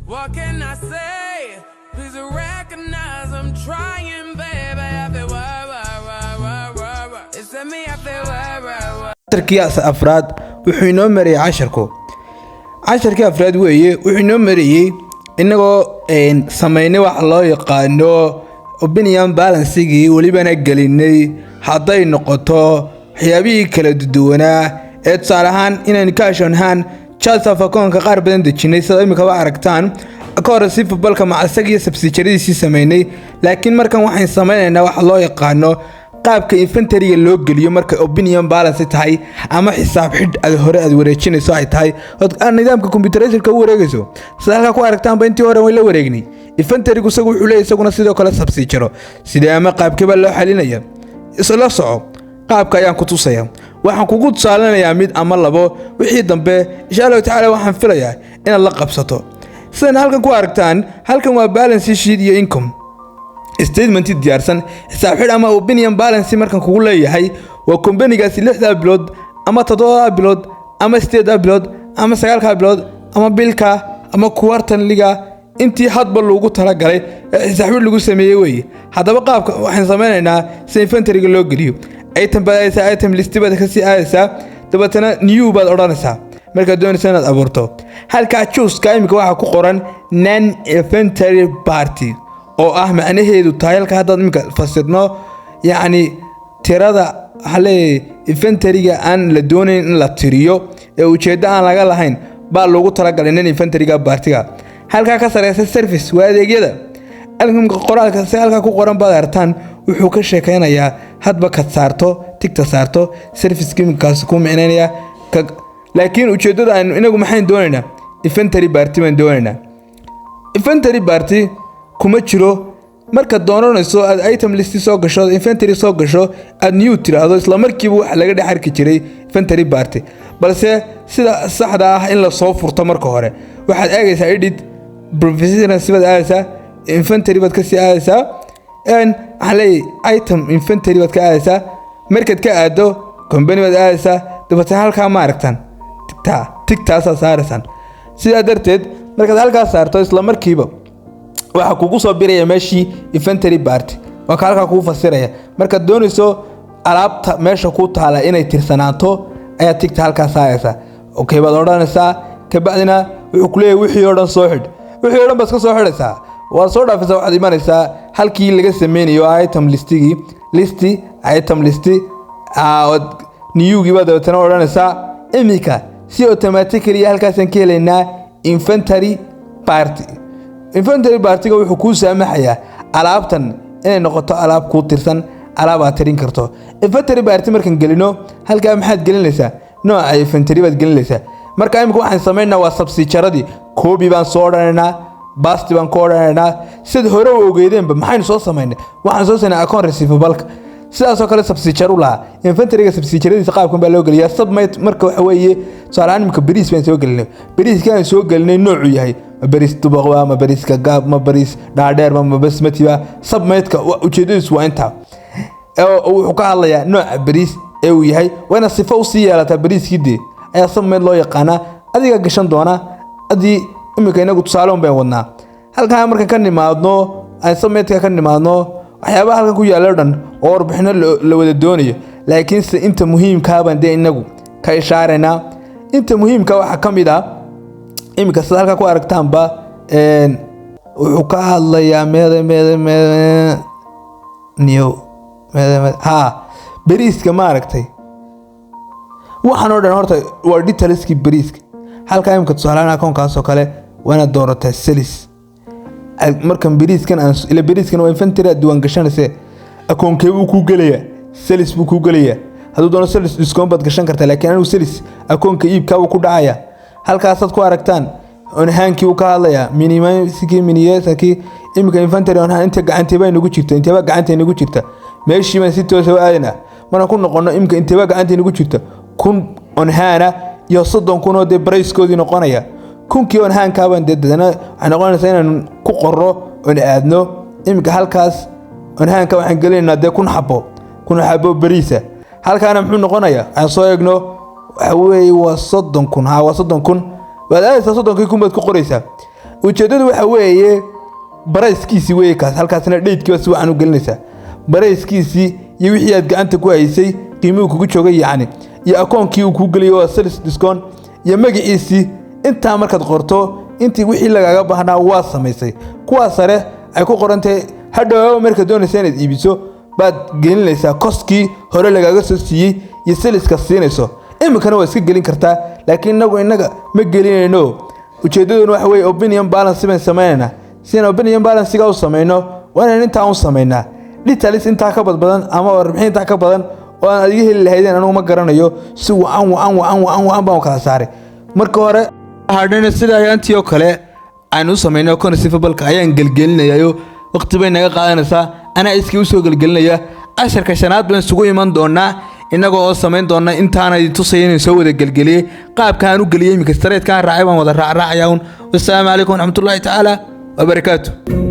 What can I say? Please recognize I'm trying, baby. I feel it's me, I feel casharkii afraad wuxuu inoo mariyay casharkii afraad weeye wuxuu inoo mariyay inagoo sameynay wax loo yaqaano opinion balancing walibana gelinay haday noqoto waxyaabihii kala duwanaa ee tusaale ahaan inaan ka ashanahan chat of account ka qaar badan dejinay sida imika waa aragtaan akoon receivable-ka macasagiyo subsidiary sameynay laakiin markan waxaan sameynaynaa wax loo yaqaano qaabka inventory-ga loo geliyo marka opinion balance tahay ama xisaab xidh aad hore aad wareejinayso ay tahay nidaamka computerization-ka u wareegayso sida halka ku aragtaan intii hore way la wareegnay inventory-gu isagu wuxuu leeyahay isaguna sidoo kale subsidiary sidee ama qaabkaba loo xalinaya isla soco qaabka ayaan ku tusaya waxaan kugu tusaalanayaa mid ama labo wixii dambe insha Allah taala waxaan filayaa inaad la qabsato sidaan halkan ku aragtaan halkan waa balance sheet iyo income statement diyaarsan xisaab xidh ama opinion balance markan kugu leeyahay waa company-gaasi 6 bilood ama 7 bilood ama 8 bilood ama 9 bilood ama bilka ama quarterly-ga intii hadba loogu talagalay xisaab xidh lagu sameeyay way hadaba qaabka waxaan sameynaynaa si inventory-ga loo geliyo item list baad ka sii aadaysaa dabatana new baad oranaysaa marka doonaysa inaad abuurto halka choose-ka imika waxa ku qoran non inventory party oo ah macnaheedu tahay halka hadda imika fasirno yaani tirada hale inventory-ga aan la doonayn in la tiriyo ee ujeedada aan laga lahayn baa loogu talagalay in inventory-ga party-ga halka ka sareysa service waa adeegyada alkumka qoraalka si halka ku qoran baad artaan wuxuu ka sheekaynayaa hadba ka saarto tigta saarto service kimikaas ku micnaynaya laakiin ujeedada aan inagu maxay doonaynaa inventory party baan doonaynaa inventory party kuma jiro marka doonanayso aad item list soo gasho inventory soo gasho aad new tiraado isla markiiba waxa laga dhaxarki jiray inventory party balse sida saxda ah in la soo furto marka hore waxaad eegaysaa edit professional sibad aadaysaa inventory baad ka sii aadaysaa halay item inventory baad ka aadaysaa markaad ka aado company baad aadaysaa dabatan halka ma aragtaan tigtaas saaraysan sida darteed markaad halka saarto isla markiiba waxa kugu soo biraya meeshii inventory party waa halka kugu fasiraya markaad doonayso alaabta meesha ku taala inay tirsanaato ayaa tigta halka saaraysa okay baad oranaysaa ka bacdina wuxuu ku leeyahay wixii oo dhan soo xidh wixii oo dhan bas ka soo xidhaysaa waa soo dhaafaysaa waxaad imanaysaa halkii laga sameeyo item list new-gi baad wadana oranaysaa imika si automatically halkaasaan ka helaynaa inventory party-ga wuxuu kuu saamaxayaa alaabtan inay noqoto alaab kuu tirsan alaab aad tirin karto inventory party markaan gelino halkaa maxaad gelinaysaa nooca inventory baad gelinaysaa marka imika waxaan sameynaa waa subsidiary copy baan soo oranaynaa basti baan ku oranaynaa sida hore u ogeedeenba maxaynu soo sameynay waxaan soo sameynay account receivable sidaas oo kale subsidiary la inventory-ga subsidiary-diisa qaabkan baa loo geliyaa submit marka waxa weeye saalaan imika bariis baan soo gelinay bariiskaan soo gelinay noocu yahay bariis dubaqwa ma bariiska gaab ma bariis dhaadheer ma basmati ba submit-ka ujeedadiisu waa inta wuxuu ka hadlayaa nooca bariis ee uu yahay waana sifo u sii yeelataa bariiskii ayaa submit loo yaqaana adiga gashan doona adii imika inagu tusaaloon baan wadnaa halka markan ka nimaadno ay submit-ka ka nimaadno waxyaabaha halkan ku yaalo dhan oo warbixino la wada doonayo laakiin se inta muhiimka baan inagu ka ishaarayna inta muhiimka waxa kamid ah imika sida halka ku aragtaanba wuxuu ka hadlayaa bariiska ma aragtay waxaan oo dhan horta waa detailski bariiska halka imika tusaalahan akoonkaas oo kale waana doorataa sales markan bariiskan aan ila bariiskan waa inventory diiwaan gashanaysa akoonkee uu ku gelayaa sales buu ku gelayaa haduu doono sales discount baad gashan kartaa laakiin anigu sales akoonka iibka uu ku dhacaya halkaas aad ku aragtaan on hankii uu ka hadlayaa minimum imika inventory on inta gacantayba inagu jirto intaba gacantaynagu jirta meeshii baan si toos ah aadina maraan ku noqono imika intaba gacantaynagu jirta kun on hana iyo 30 kun oo de price-koodii noqonaya kunkii on hanka baan dadana waxaan noqonaysaa inaan ku qorro on aadno imika halkaas on hanka waxaan galeynaa de kun xabo bariisa halkaana muxuu noqonayaa aan soo eegno waxa weeye waa 30 kun waa 30 kun waad aadaysaa 30 kun baad ku qoraysaa ujeedadu waxa weeye barayskiisii weeye kaas halkaasna dheydkii si waxaan u gelinaysaa barayskiisii iyo wixii aad gacanta ku haysay qiimuhu kugu joogay yacni iyo akoonkii uu ku geliyo waa sales discount iyo magaciisii inta markaad qorto intii wixii lagaaga baahnaa waa samaysay kuwa sare ay ku qorantay hadhow marka doonaysa inaad iibiso baad gelinaysaa koskii hore lagaaga soo siiyay iyo saleska siinayso imikana waa iska gelin kartaa laakiin inaga ma gelinayno ujeedaduna waxa weeye opinion balance baan sameynaa sina opinion balance u sameeyno waan inta aan sameynaa details inta ka badan ama warbixin inta ka badan oo aan adiga heli lahaydeen anigu ma garanayo si waan baan kala saaray marka hore hadhana sida ayaantii oo kale aan u sameeyno conceivable-ka ayaan gelgelinayo waqti bay naga qaadanaysaa ana iskii u soo gelgelinaya casharka shanaad baan isugu iman doonaa inagoo oo sameyn doona intaana tusayeen soo wada gelgeliyay qaabka aan u geliyay imika street ka raacay baan wada raacaya. Wassalaamu alaykum wa rahmatullahi ta'ala wa barakaatuh.